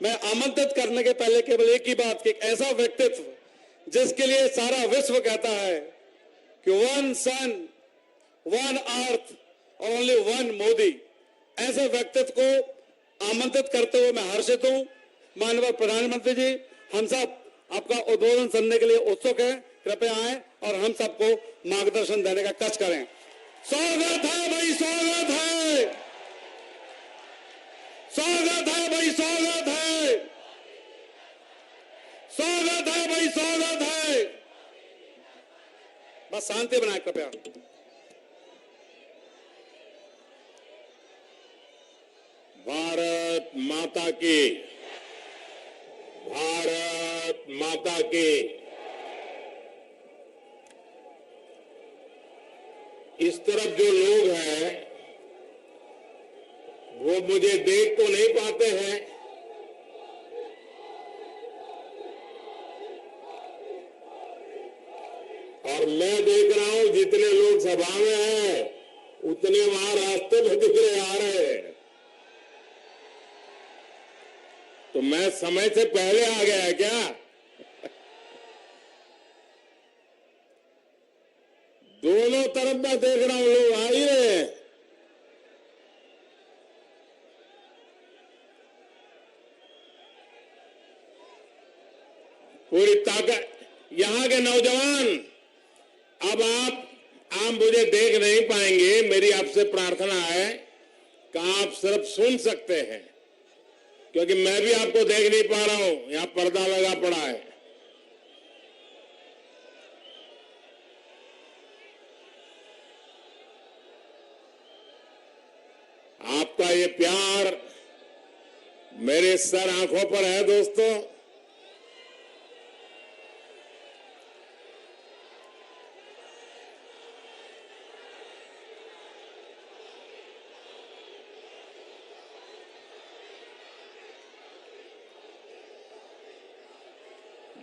मैं आमंत्रित करने के पहले केवल एक ही बात कि एक ऐसा व्यक्तित्व जिसके लिए सारा विश्व कहता है कि वन सन, वन अर्थ और ओनली वन मोदी, ऐसे व्यक्तित्व को आमंत्रित करते हुए मैं हर्षित हूं। माननीय प्रधानमंत्री जी, हम सब आपका उद्बोधन सुनने के लिए उत्सुक हैं। कृपया आएं और हम सबको मार्गदर्शन देने का कष्ट करें। स्वागत है भाई, स्वागत है, स्वागत है भाई, स्वागत है, स्वागत है भाई, स्वागत है। बस शांति बनाए कृपया। भारत माता की, भारत माता की। इस तरफ जो लोग हैं वो मुझे देख तो नहीं पाते हैं, और मैं देख रहा हूं जितने लोग सभा में हैं उतने वहां रास्ते में दिख रहे आ रहे हैं। तो मैं समय से पहले आ गया क्या? दोनों तरफ मैं देख रहा हूं लोग आ ही रहे हैं। पूरी ताकत। यहां के नौजवान, अब आप मुझे देख नहीं पाएंगे। मेरी आपसे प्रार्थना है कि आप सिर्फ सुन सकते हैं, क्योंकि मैं भी आपको देख नहीं पा रहा हूं। यहां पर्दा लगा पड़ा है। आपका ये प्यार मेरे सर आंखों पर है दोस्तों।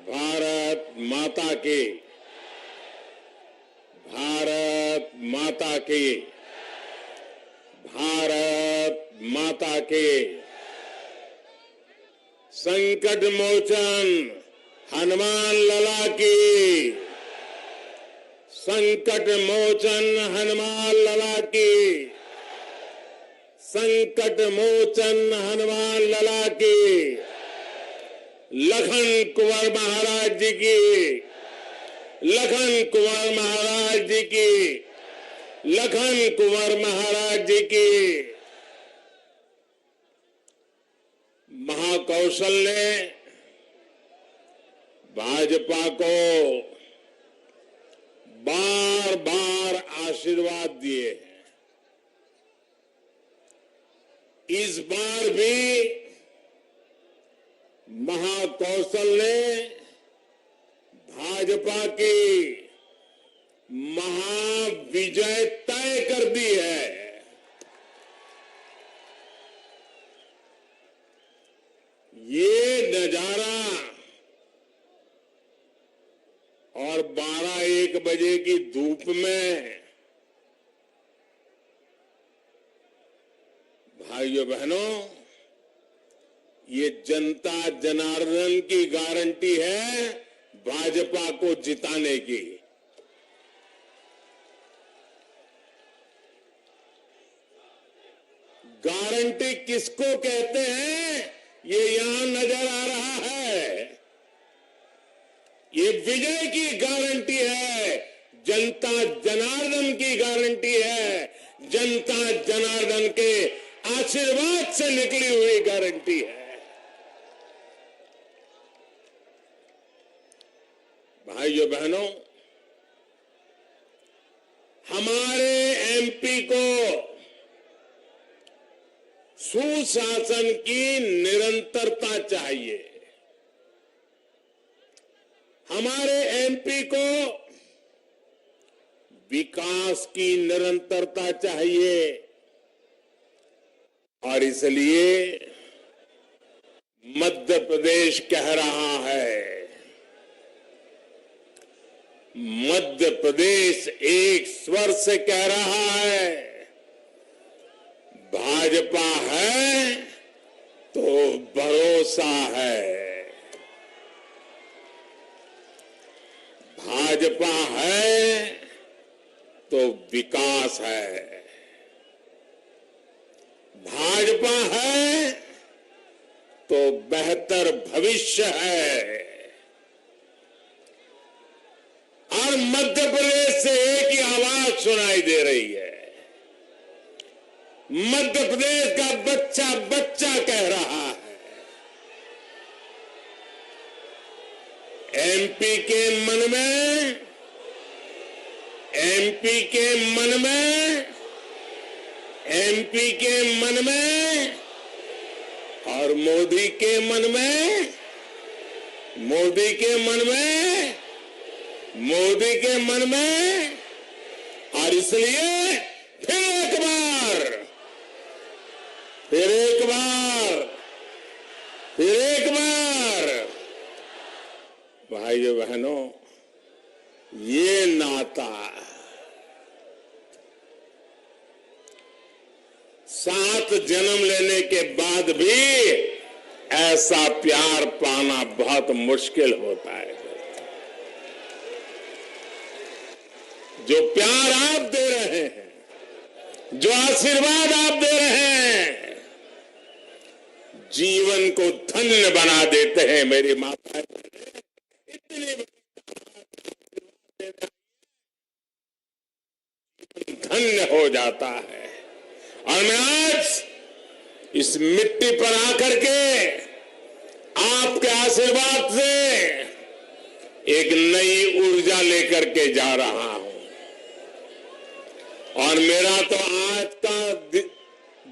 भारत माता की, भारत माता की, भारत माता की। संकट मोचन हनुमान लला की, संकट मोचन हनुमान लला की, संकट मोचन हनुमान लला की। लखन कुंवर महाराज जी की, लखन कुंवर महाराज जी की, लखन कुंवर महाराज जी की। महाकौशल ने भाजपा को बार बार आशीर्वाद दिए हैं। इस बार भी महाकौशल ने भाजपा की महाविजय तय कर दी है। ये नजारा और 12-1 बजे की धूप में भाइयों बहनों, ये जनता जनार्दन की गारंटी है भाजपा को जिताने की। गारंटी किसको कहते हैं ये यहां नजर आ रहा है। ये विजय की गारंटी है, जनता जनार्दन की गारंटी है, जनता जनार्दन के आशीर्वाद से निकली हुई गारंटी है। भाइयों बहनों, हमारे एमपी को सुशासन की निरंतरता चाहिए। हमारे एमपी को विकास की निरंतरता चाहिए, और इसलिए मध्य प्रदेश कह रहा है, मध्य प्रदेश एक स्वर से कह रहा है, भाजपा है तो भरोसा भरोसा है। भाजपा है तो विकास है। भाजपा है तो बेहतर भविष्य है। और मध्य प्रदेश से एक ही आवाज सुनाई दे रही है। मध्य प्रदेश का बच्चा बच्चा कह रहा है, एमपी के मन में, एमपी के मन में, एमपी के मन में और मोदी के मन में, मोदी के मन में, मोदी के मन में। और इसलिए फिर एक बार, फिर एक बार, फिर एक बार भाइयों बहनों, ये नाता 7 जन्म लेने के बाद भी ऐसा प्यार पाना बहुत मुश्किल होता है। जो प्यार आप दे रहे हैं, जो आशीर्वाद आप दे रहे हैं, जीवन को धन्य बना देते हैं। मेरी माता इतनी धन्य हो जाता है। और मैं आज इस मिट्टी पर आकर के आपके आशीर्वाद से एक नई ऊर्जा लेकर के जा रहा हूं। और मेरा तो आज का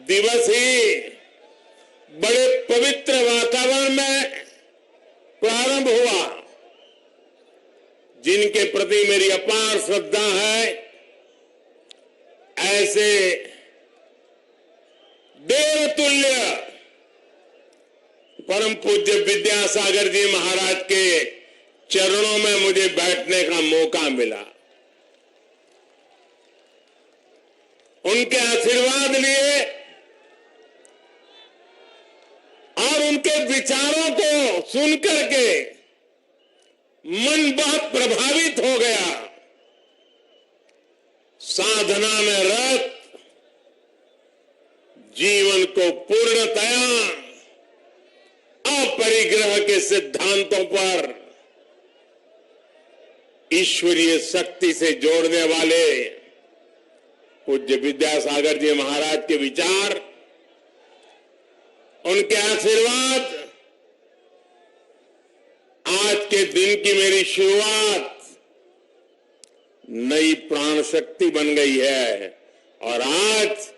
दिवस ही बड़े पवित्र वातावरण में प्रारंभ हुआ। जिनके प्रति मेरी अपार श्रद्धा है, ऐसे देवतुल्य परम पूज्य विद्यासागर जी महाराज के चरणों में मुझे बैठने का मौका मिला। उनके आशीर्वाद लिए और उनके विचारों को सुनकर के मन बहुत प्रभावित हो गया। साधना में रत जीवन को पूर्णतया अपरिग्रह के सिद्धांतों पर ईश्वरीय शक्ति से जोड़ने वाले पूज्य विद्यासागर जी महाराज के विचार, उनके आशीर्वाद आज के दिन की मेरी शुरुआत नई प्राण शक्ति बन गई है। और आज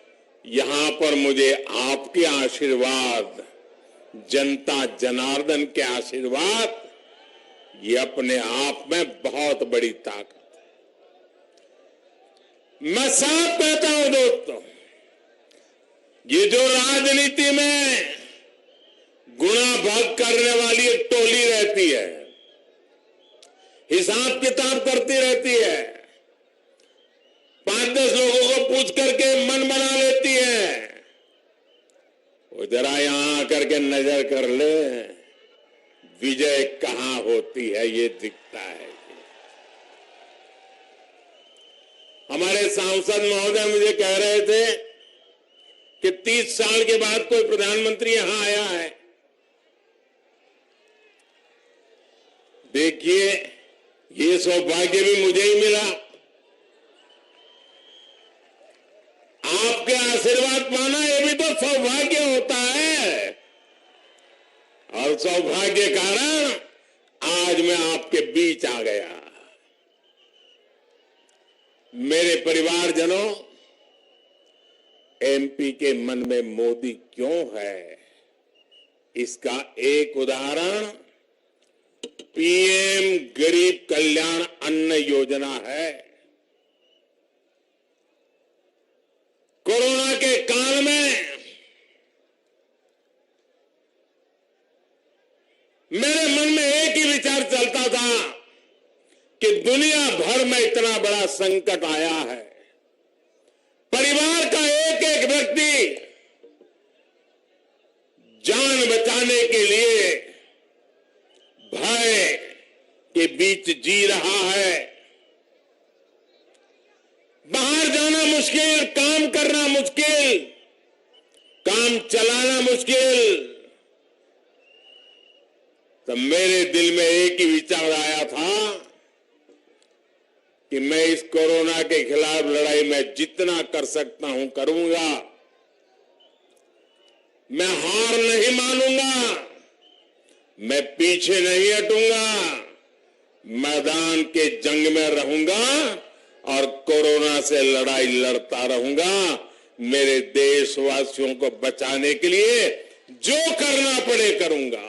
यहां पर मुझे आपके आशीर्वाद, जनता जनार्दन के आशीर्वाद, ये अपने आप में बहुत बड़ी ताकत है। मैं साफ कहता हूं दोस्तों, ये जो राजनीति में गुणा भाग करने वाली एक टोली रहती है, हिसाब किताब करती रहती है, 5-10 लोगों को पूछ करके मन बना लेती है, वो जरा यहां आकर के नजर कर ले, विजय कहां होती है ये दिखता है। हमारे सांसद महोदय मुझे कह रहे थे कि 30 साल के बाद कोई प्रधानमंत्री यहां आया है। देखिए, ये सौभाग्य भी मुझे ही मिला। आपके आशीर्वाद पाना ये भी तो सौभाग्य होता है। और सौभाग्य कारण आज मैं आपके बीच आ गया। मेरे परिवारजनों, एमपी के मन में मोदी क्यों है, इसका एक उदाहरण पीएम गरीब कल्याण अन्न योजना है। कोरोना के काल में मेरे मन में एक ही विचार चलता था कि दुनिया भर में इतना बड़ा संकट आया है, परिवार का एक एक व्यक्ति जान बचाने के लिए के बीच जी रहा है। बाहर जाना मुश्किल, काम करना मुश्किल, काम चलाना मुश्किल। तो मेरे दिल में एक ही विचार आया था कि मैं इस कोरोना के खिलाफ लड़ाई में जितना कर सकता हूं करूंगा। मैं हार नहीं मानूंगा, मैं पीछे नहीं हटूंगा, मैदान के जंग में रहूंगा और कोरोना से लड़ाई लड़ता रहूंगा। मेरे देशवासियों को बचाने के लिए जो करना पड़े करूंगा।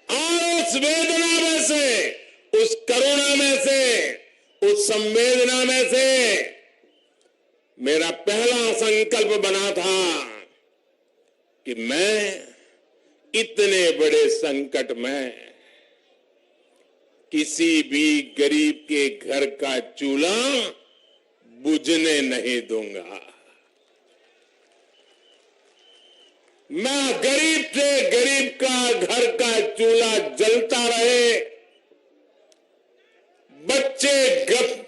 और उस वेदना में से, उस करुणा में से, उस संवेदना में से मेरा पहला संकल्प बना था कि मैं इतने बड़े संकट में किसी भी गरीब के घर का चूल्हा बुझने नहीं दूंगा। मैं गरीब से गरीब का घर का चूल्हा जलता रहे, बच्चे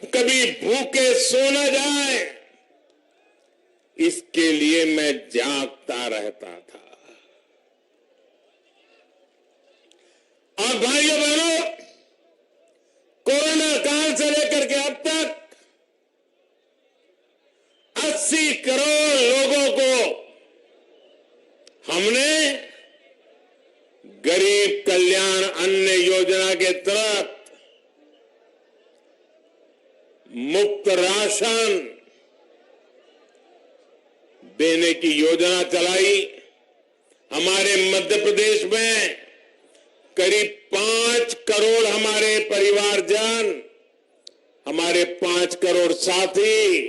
कभी भूखे सो न जाए, इसके लिए मैं जागता रहता था। और भाइयों बहनों, कोरोना काल से लेकर के अब तक 80 करोड़ लोगों को हमने गरीब कल्याण अन्न योजना के तहत मुफ्त राशन देने की योजना चलाई। हमारे मध्य प्रदेश में करीब 5 करोड़ हमारे परिवारजन, हमारे 5 करोड़ साथी,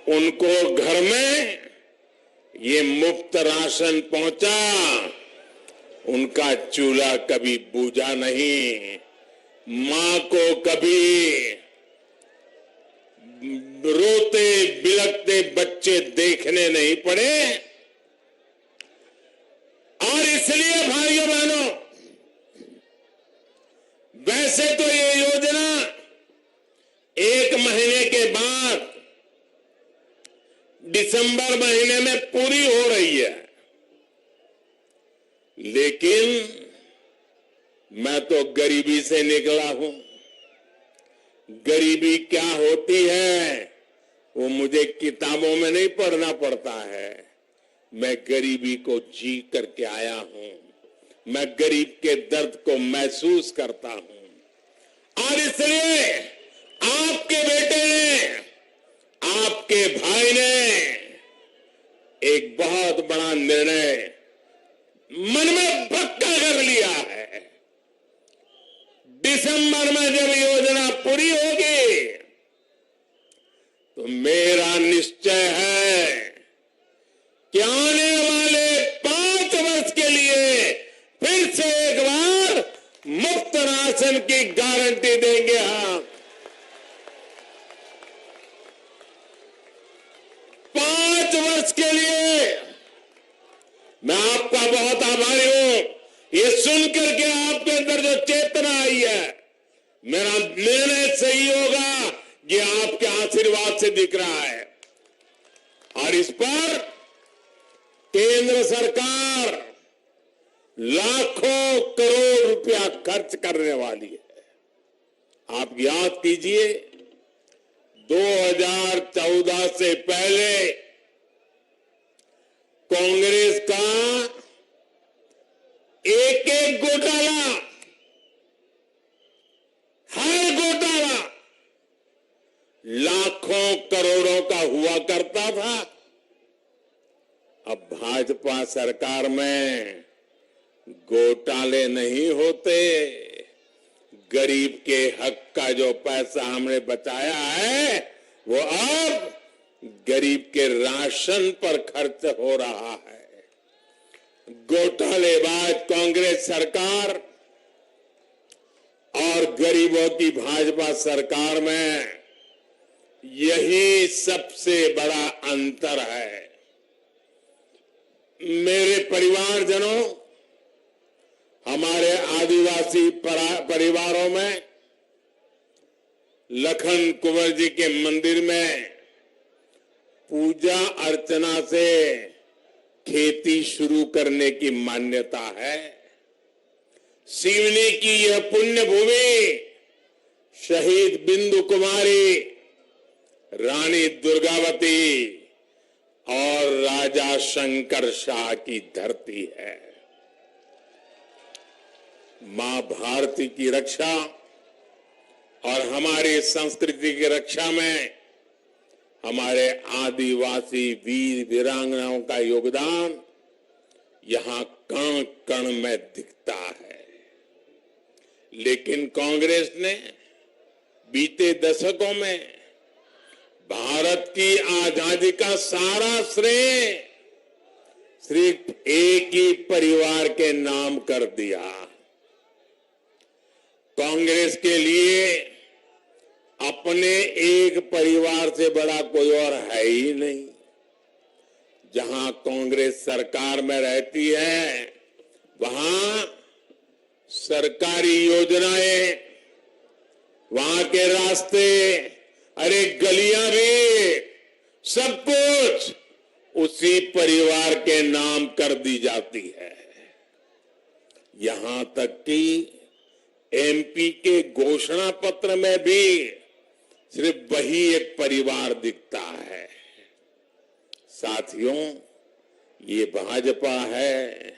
उनको घर में ये मुफ्त राशन पहुंचा। उनका चूल्हा कभी बुझा नहीं, मां को कभी रोते बिलखते बच्चे देखने नहीं पड़े। और इसलिए भाइयों बहनों, वैसे तो ये योजना 1 महीने के बाद दिसंबर महीने में पूरी हो रही है, लेकिन मैं तो गरीबी से निकला हूं। गरीबी क्या होती है वो मुझे किताबों में नहीं पढ़ना पड़ता है। मैं गरीबी को जी करके आया हूं, मैं गरीब के दर्द को महसूस करता हूं। और इसलिए आपके बेटे ने, आपके भाई ने एक बहुत बड़ा निर्णय मन में पक्का कर लिया है। दिसंबर में जब योजना पूरी होगी तो मेरा निश्चय है कि आने वाले 5 वर्ष के लिए फिर से एक बार मुफ्त राशन की गारंटी देंगे हम। 5 वर्ष के लिए मैं आपका बहुत आभारी हूं। ये सुनकर के आपके अंदर जो चेतना आई है, मेरा निर्णय सही होगा, ये आपके आशीर्वाद से दिख रहा है। और इस पर केंद्र सरकार लाखों करोड़ रुपया खर्च करने वाली है। आप याद कीजिए, 2014 से पहले कांग्रेस का एक एक घोटाला, हर घोटाला लाखों करोड़ों का हुआ करता था। अब भाजपा सरकार में घोटाले नहीं होते। गरीब के हक का जो पैसा हमने बचाया है वो अब गरीब के राशन पर खर्च हो रहा है। घोटालेबाज कांग्रेस सरकार और गरीबों की भाजपा सरकार में यही सबसे बड़ा अंतर है। मेरे परिवारजनों, हमारे आदिवासी परिवारों में लखन कुंवर जी के मंदिर में पूजा अर्चना से खेती शुरू करने की मान्यता है। सिवनी की यह पुण्य भूमि शहीद बिंदु कुमारी, रानी दुर्गावती और राजा शंकर शाह की धरती है। मां भारती की रक्षा और हमारी संस्कृति की रक्षा में हमारे आदिवासी वीर वीरांगनाओं का योगदान यहां कण कण में दिखता है। लेकिन कांग्रेस ने बीते दशकों में भारत की आजादी का सारा श्रेय सिर्फ एक ही परिवार के नाम कर दिया। कांग्रेस के लिए अपने एक परिवार से बड़ा कोई और है ही नहीं। जहां कांग्रेस सरकार में रहती है वहां सरकारी योजनाएं, वहां के रास्ते, अरे गलियां भी, सब कुछ उसी परिवार के नाम कर दी जाती है। यहां तक कि एमपी के घोषणा पत्र में भी सिर्फ वही एक परिवार दिखता है। साथियों, ये भाजपा है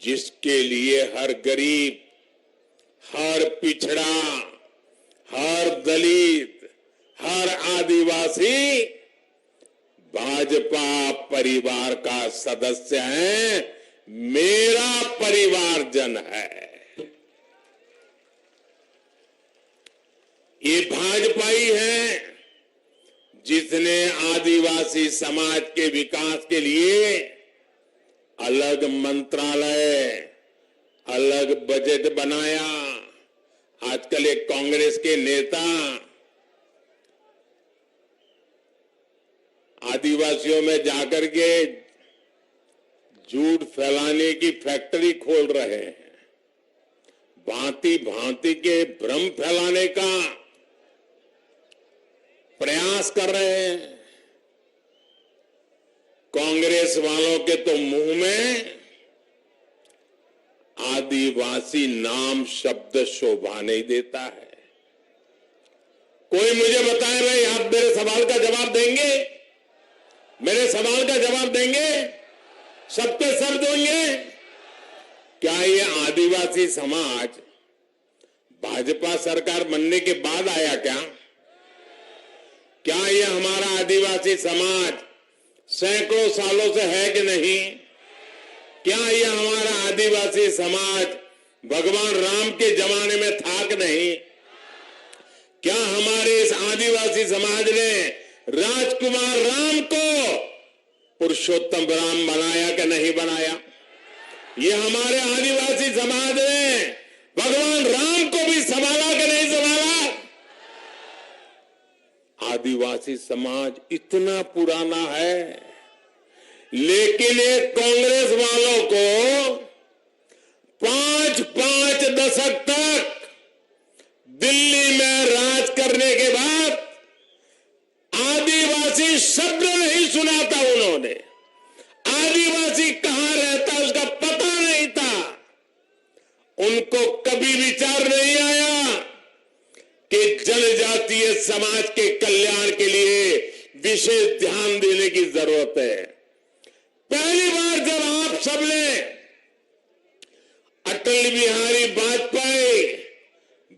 जिसके लिए हर गरीब, हर पिछड़ा, हर दलित, हर आदिवासी भाजपा परिवार का सदस्य है, मेरा परिवारजन है। ये भाजपा ही है जिसने आदिवासी समाज के विकास के लिए अलग मंत्रालय, अलग बजट बनाया। आजकल एक कांग्रेस के नेता आदिवासियों में जाकर के झूठ फैलाने की फैक्ट्री खोल रहे हैं, भांति भांति के भ्रम फैलाने का प्रयास कर रहे हैं। कांग्रेस वालों के तो मुंह में आदिवासी नाम शब्द शोभा नहीं देता है। कोई मुझे बताए भाई, आप मेरे सवाल का जवाब देंगे? मेरे सवाल का जवाब देंगे? सबके सब देंगे? क्या ये आदिवासी समाज भाजपा सरकार बनने के बाद आया क्या? क्या ये हमारा आदिवासी समाज सैकड़ों सालों से है कि नहीं? क्या ये हमारा आदिवासी समाज भगवान राम के जमाने में था कि नहीं? क्या हमारे इस आदिवासी समाज ने राजकुमार राम को पुरुषोत्तम राम बनाया कि नहीं बनाया? ये हमारे आदिवासी समाज ने भगवान राम को भी संभाला कि नहीं संभाला? आदिवासी समाज इतना पुराना है, लेकिन एक कांग्रेस वालों को 5-5 दशक तक दिल्ली में राज करने के बाद आदिवासी शब्द नहीं सुना था। उन्होंने आदिवासी कहां रहता उसका पता नहीं था। उनको कभी विचार नहीं आया कि जनजातीय समाज के कल्याण के लिए विशेष ध्यान देने की जरूरत है। पहली बार जब आप सबने अटल बिहारी वाजपेयी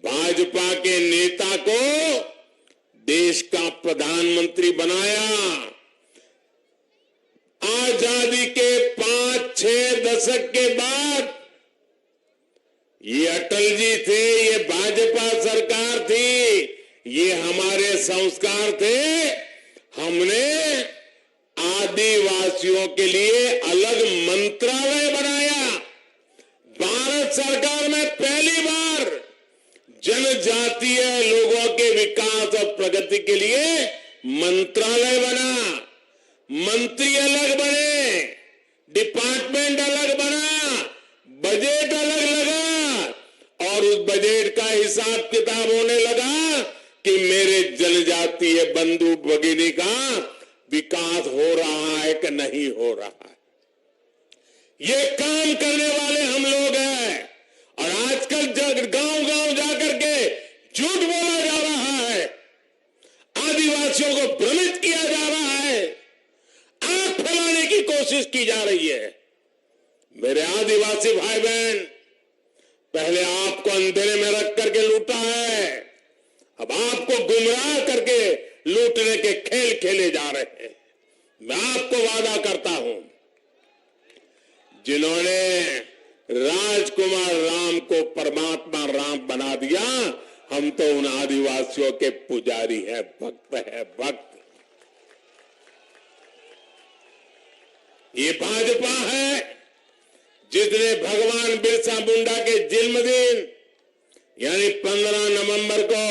भाजपा के नेता को देश का प्रधानमंत्री बनाया, आजादी के 5-6 दशक के बाद ये अटल जी थे, ये भाजपा सरकार थी, ये हमारे संस्कार थे। हमने आदिवासियों के लिए अलग मंत्रालय बनाया। भारत सरकार में पहली बार जनजातीय लोगों के विकास और प्रगति के लिए मंत्रालय बना। मंत्री अलग बने, डिपार्टमेंट अलग बना, बजट अलग लगा, कि मेरे जनजातीय बंधु भगिनी का विकास हो रहा है कि नहीं हो रहा है। ये काम करने वाले हम लोग हैं। और आजकल गांव गांव जाकर के झूठ बोला जा रहा है, आदिवासियों को भ्रमित किया जा रहा है, आंख फैलाने की कोशिश की जा रही है। मेरे आदिवासी भाई बहन, पहले आपको अंधेरे में रख करके लूटा है, अब आपको गुमराह करके लूटने के खेल खेले जा रहे हैं। मैं आपको वादा करता हूं, जिन्होंने राजकुमार राम को परमात्मा राम बना दिया, हम तो उन आदिवासियों के पुजारी हैं, भक्त है, भक्त। ये भाजपा है जिसने भगवान बिरसा मुंडा के जन्मदिन यानी 15 नवंबर को,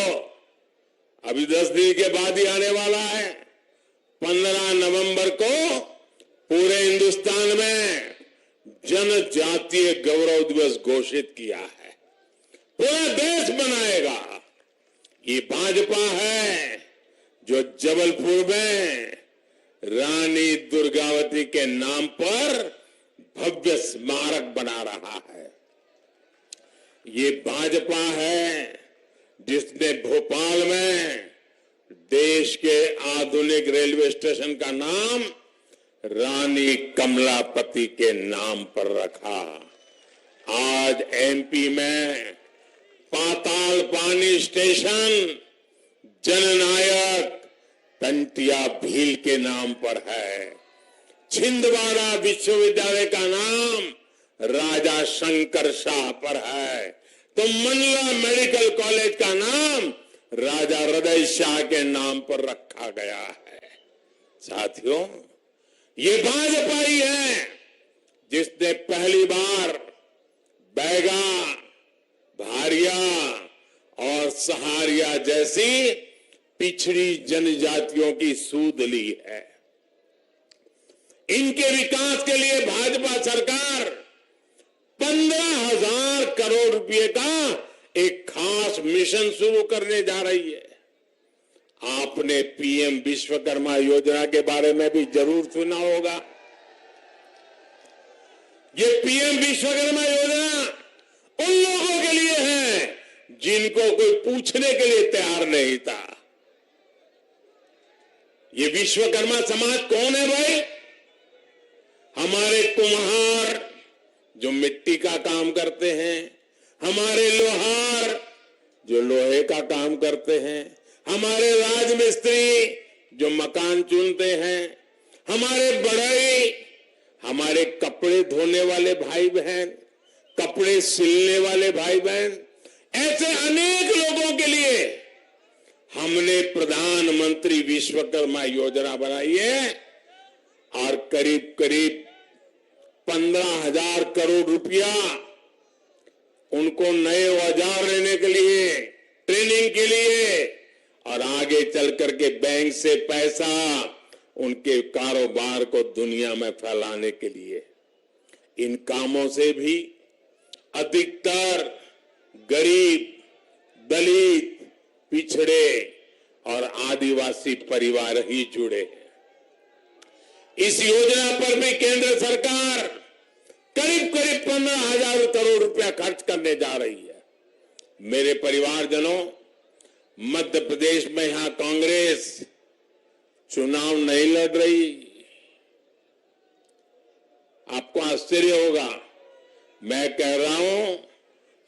अभी 10 दिन के बाद ही आने वाला है, 15 नवंबर को पूरे हिंदुस्तान में जनजातीय गौरव दिवस घोषित किया है। पूरा देश मनाएगा। ये भाजपा है जो जबलपुर में रानी दुर्गावती के नाम पर भव्य स्मारक बना रहा है। ये भाजपा है जिसने भोपाल में देश के आधुनिक रेलवे स्टेशन का नाम रानी कमलापति के नाम पर रखा। आज एमपी में पाताल पानी स्टेशन जननायक तंटिया भील के नाम पर है। छिंदवाड़ा विश्वविद्यालय का नाम राजा शंकर शाह पर है, तो मंडला मेडिकल कॉलेज का नाम राजा हृदय शाह के नाम पर रखा गया है। साथियों, ये भाजपा ही है जिसने पहली बार बैगा, भारिया और सहारिया जैसी पिछड़ी जनजातियों की सूद ली है। इनके विकास के लिए भाजपा सरकार 15,000 करोड़ रुपए का एक खास मिशन शुरू करने जा रही है। आपने पीएम विश्वकर्मा योजना के बारे में भी जरूर सुना होगा। ये पीएम विश्वकर्मा योजना उन लोगों के लिए है जिनको कोई पूछने के लिए तैयार नहीं था। ये विश्वकर्मा समाज कौन है भाई? हमारे कुम्हार जो मिट्टी का काम करते हैं, हमारे लोहार जो लोहे का काम करते हैं, हमारे राजमिस्त्री जो मकान चुनते हैं, हमारे बढ़ई, हमारे कपड़े धोने वाले भाई बहन, कपड़े सिलने वाले भाई बहन, ऐसे अनेक लोगों के लिए हमने प्रधानमंत्री विश्वकर्मा योजना बनाई है और करीब करीब 15,000 करोड़ रुपया उनको नए औजार लेने के लिए, ट्रेनिंग के लिए और आगे चल करके बैंक से पैसा उनके कारोबार को दुनिया में फैलाने के लिए। इन कामों से भी अधिकतर गरीब, दलित, पिछड़े और आदिवासी परिवार ही जुड़े हैं। इस योजना पर भी केंद्र सरकार करीब करीब 15,000 करोड़ रुपया खर्च करने जा रही है। मेरे परिवारजनों, मध्य प्रदेश में यहां कांग्रेस चुनाव नहीं लड़ रही। आपको आश्चर्य होगा, मैं कह रहा हूं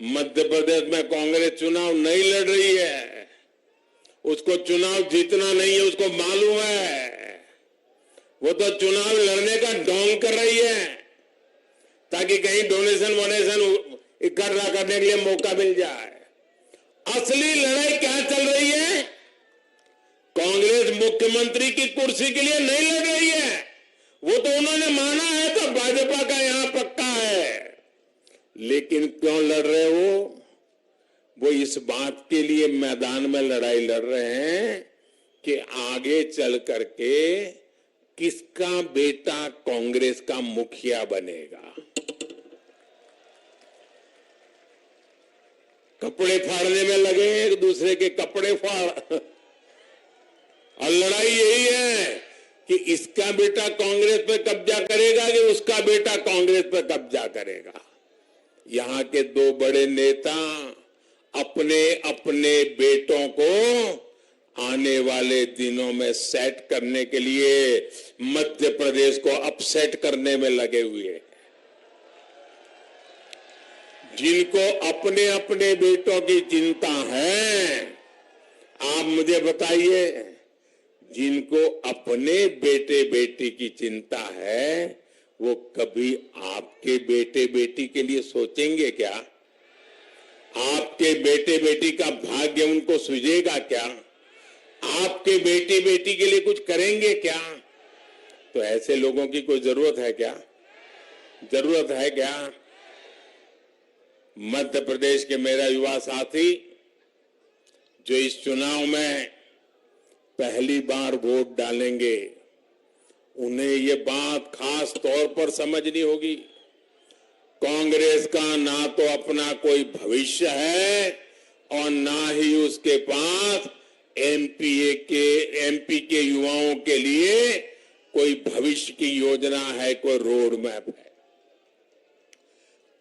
मध्य प्रदेश में कांग्रेस चुनाव नहीं लड़ रही है। उसको चुनाव जीतना नहीं है, उसको मालूम है। वो तो चुनाव लड़ने का ढोंग कर रही है ताकि कहीं डोनेशन इकट्ठा करने के लिए मौका मिल जाए। असली लड़ाई क्या चल रही है? कांग्रेस मुख्यमंत्री की कुर्सी के लिए नहीं लड़ रही है। वो तो उन्होंने माना है तो भाजपा का यहां पक्का है। लेकिन क्यों लड़ रहे हो? वो इस बात के लिए मैदान में लड़ाई लड़ रहे हैं कि आगे चल करके किसका बेटा कांग्रेस का मुखिया बनेगा। कपड़े फाड़ने में लगे, एक दूसरे के कपड़े फाड़। और लड़ाई यही है कि इसका बेटा कांग्रेस पे कब्जा करेगा कि उसका बेटा कांग्रेस पे कब्जा करेगा। यहां के दो बड़े नेता अपने अपने बेटों को आने वाले दिनों में सेट करने के लिए मध्य प्रदेश को अपसेट करने में लगे हुए हैं। जिनको अपने अपने बेटों की चिंता है, आप मुझे बताइए, जिनको अपने बेटे बेटी की चिंता है वो कभी आपके बेटे बेटी के लिए सोचेंगे क्या? आपके बेटे बेटी का भाग्य उनको सूझेगा क्या? आपके बेटे बेटी के लिए कुछ करेंगे क्या? तो ऐसे लोगों की कोई जरूरत है क्या? जरूरत है क्या? मध्य प्रदेश के मेरा युवा साथी जो इस चुनाव में पहली बार वोट डालेंगे, उन्हें ये बात खास तौर पर समझनी होगी, कांग्रेस का ना तो अपना कोई भविष्य है और ना ही उसके पास एमपी के युवाओं के लिए कोई भविष्य की योजना है, कोई रोड मैप है।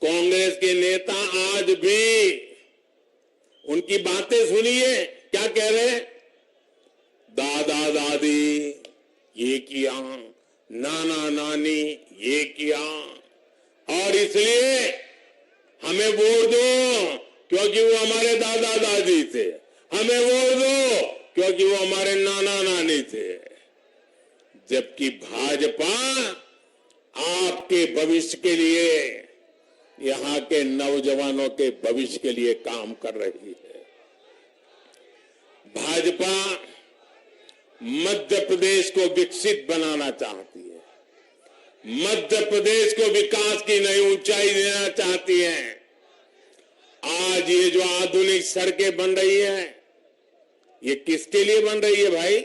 कांग्रेस के नेता आज भी, उनकी बातें सुनिए, क्या कह रहे हैं? दादा दादी ये किया, नाना नानी ये किया, और इसलिए हमें वोट दो क्योंकि वो हमारे दादा दादी थे, हमें वोट दो क्योंकि वो हमारे नाना नानी थे। जबकि भाजपा आपके भविष्य के लिए, यहां के नौजवानों के भविष्य के लिए काम कर रही है। भाजपा मध्य प्रदेश को विकसित बनाना चाहती है, मध्य प्रदेश को विकास की नई ऊंचाई देना चाहती है। आज ये जो आधुनिक सड़कें बन रही है, ये किसके लिए बन रही है भाई?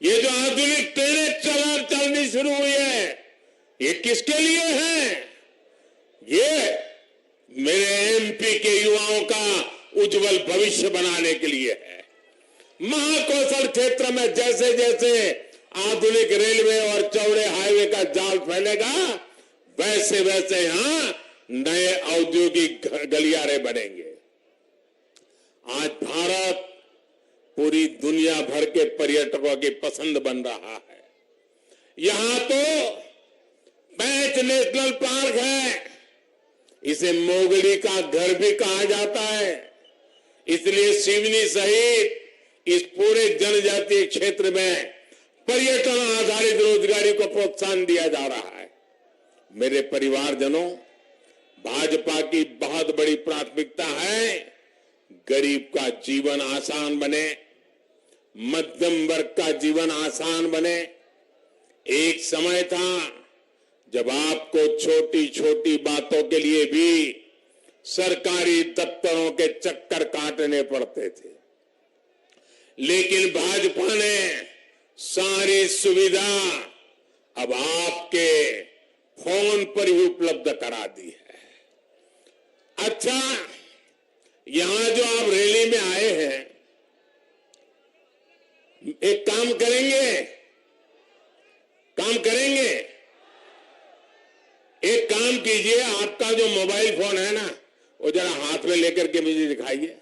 ये जो आधुनिक ट्रेनें चलनी शुरू हुई है, ये किसके लिए है? ये मेरे एमपी के युवाओं का उज्जवल भविष्य बनाने के लिए है। महाकौशल क्षेत्र में जैसे जैसे आधुनिक रेलवे और चौड़े हाईवे का जाल फैलेगा, वैसे वैसे यहां नए औद्योगिक गलियारे बनेंगे। आज भारत पूरी दुनिया भर के पर्यटकों की पसंद बन रहा है। यहां तो पैंच नेशनल पार्क है, इसे मोगली का घर भी कहा जाता है। इसलिए सिवनी सहित इस पूरे जनजातीय क्षेत्र में पर्यटन आधारित रोजगारी को प्रोत्साहन दिया जा रहा है। मेरे परिवारजनों, भाजपा की बहुत बड़ी प्राथमिकता है गरीब का जीवन आसान बने, मध्यम वर्ग का जीवन आसान बने। एक समय था जब आपको छोटी छोटी बातों के लिए भी सरकारी दफ्तरों के चक्कर काटने पड़ते थे, लेकिन भाजपा ने सारी सुविधा अब आपके फोन पर ही उपलब्ध करा दी है। अच्छा, यहां जो आप रैली में आए हैं, एक काम करेंगे, एक काम कीजिए, आपका जो मोबाइल फोन है ना, वो जरा हाथ में लेकर के मुझे दिखाइए।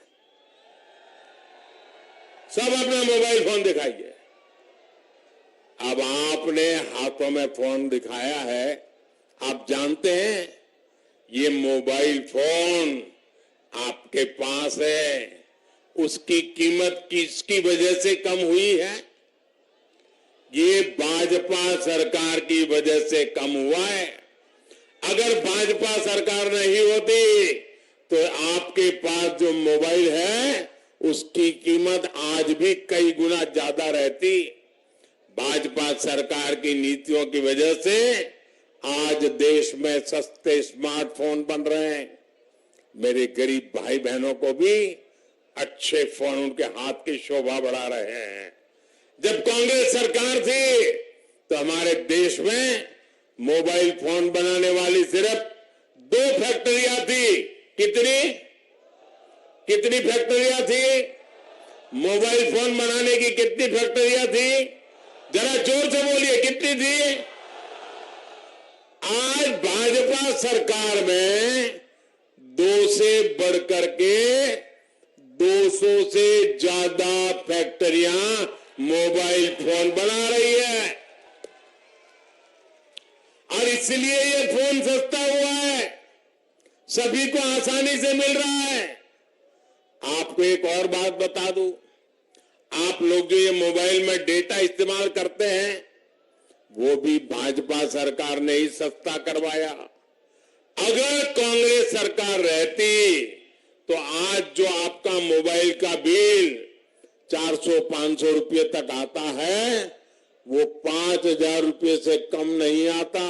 सब अपना मोबाइल फोन दिखाइए। अब आपने हाथों में फोन दिखाया है, आप जानते हैं ये मोबाइल फोन आपके पास है, उसकी कीमत किसकी वजह से कम हुई है? ये भाजपा सरकार की वजह से कम हुआ है। अगर भाजपा सरकार नहीं होती तो आपके पास जो मोबाइल है उसकी कीमत आज भी कई गुना ज्यादा रहती। भाजपा सरकार की नीतियों की वजह से आज देश में सस्ते स्मार्टफोन बन रहे हैं। मेरे गरीब भाई बहनों को भी अच्छे फोन उनके हाथ की शोभा बढ़ा रहे हैं। जब कांग्रेस सरकार थी तो हमारे देश में मोबाइल फोन बनाने वाली सिर्फ 2 फैक्ट्रियां थी। कितनी? कितनी फैक्ट्रियां थी? मोबाइल फोन बनाने की कितनी फैक्ट्रियां थी? जरा जोर से बोलिए, कितनी थी? आज भाजपा सरकार में 2 से बढ़कर के 200 से ज्यादा फैक्ट्रियां मोबाइल फोन बना रही है और इसलिए ये फोन सस्ता हुआ है, सभी को आसानी से मिल रहा है। आपको एक और बात बता दूं, आप लोग जो ये मोबाइल में डेटा इस्तेमाल करते हैं वो भी भाजपा सरकार ने ही सस्ता करवाया। अगर कांग्रेस सरकार रहती तो आज जो आपका मोबाइल का बिल 400-500 रुपये तक आता है वो 5,000 रुपये से कम नहीं आता।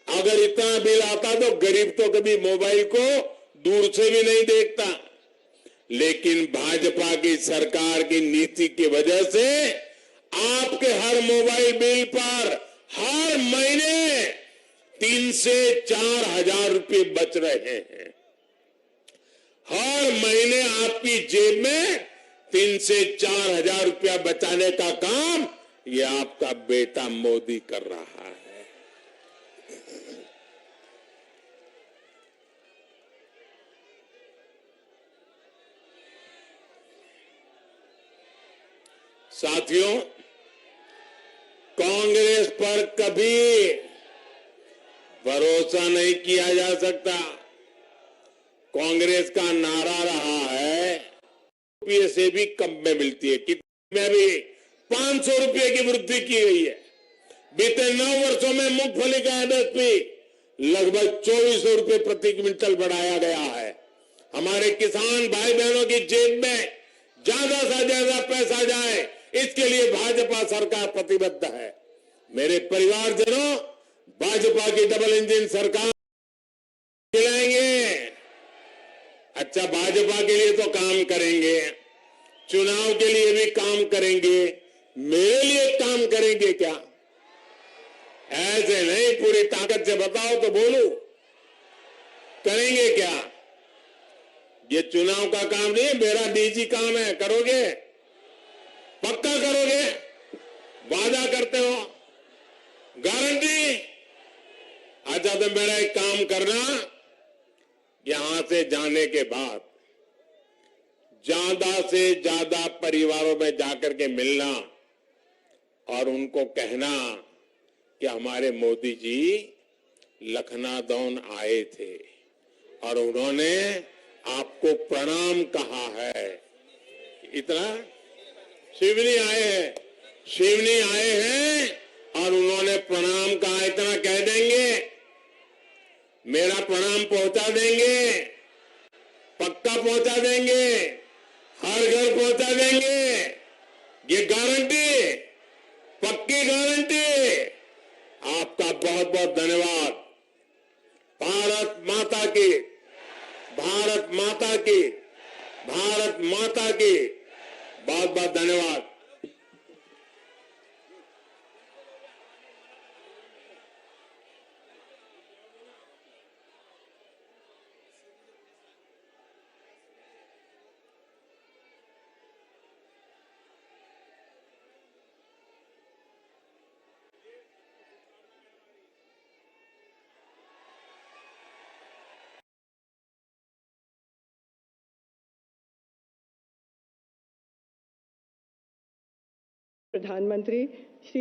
अगर इतना बिल आता तो गरीब तो कभी मोबाइल को दूर से भी नहीं देखता, लेकिन भाजपा की सरकार की नीति की वजह से आपके हर मोबाइल बिल पर हर महीने 3 से 4 हजार रुपये बच रहे हैं। हर महीने आपकी जेब में 3 से 4 हजार रुपया बचाने का काम ये आपका बेटा मोदी कर रहा है। साथियों, कांग्रेस पर कभी भरोसा नहीं किया जा सकता। कांग्रेस का नारा रहा है रुपये से भी कम में मिलती है, कितने में भी 500 रुपये की वृद्धि की गई है। बीते 9 वर्षों में मूंगफली का एमएसपी लगभग 2400 रुपये प्रति क्विंटल बढ़ाया गया है। हमारे किसान भाई बहनों की जेब में ज्यादा से ज्यादा पैसा जाए इसके लिए भाजपा सरकार प्रतिबद्ध है। मेरे परिवारजनों, भाजपा की डबल इंजन सरकार खिलाएंगे। अच्छा, भाजपा के लिए तो काम करेंगे, चुनाव के लिए भी काम करेंगे, मेरे लिए काम करेंगे क्या? ऐसे नहीं, पूरी ताकत से बताओ तो बोलूं, करेंगे क्या? ये चुनाव का काम नहीं, मेरा निजी काम है। करोगे? पक्का करोगे? वादा करते हो? गारंटी? अच्छा, तो मेरा एक काम करना, यहां से जाने के बाद ज्यादा से ज्यादा परिवारों में जाकर के मिलना और उनको कहना कि हमारे मोदी जी लखनादौन आए थे और उन्होंने आपको प्रणाम कहा है। इतना शिवनी आए हैं, शिवनी आए हैं और उन्होंने प्रणाम कहा, इतना कह देंगे, मेरा प्रणाम पहुंचा देंगे, पक्का पहुंचा देंगे, हर घर पहुंचा देंगे। ये गारंटी, पक्की गारंटी। आपका बहुत बहुत धन्यवाद। भारत माता की, भारत माता की, भारत माता की बहुत बहुत धन्यवाद। प्रधानमंत्री श्री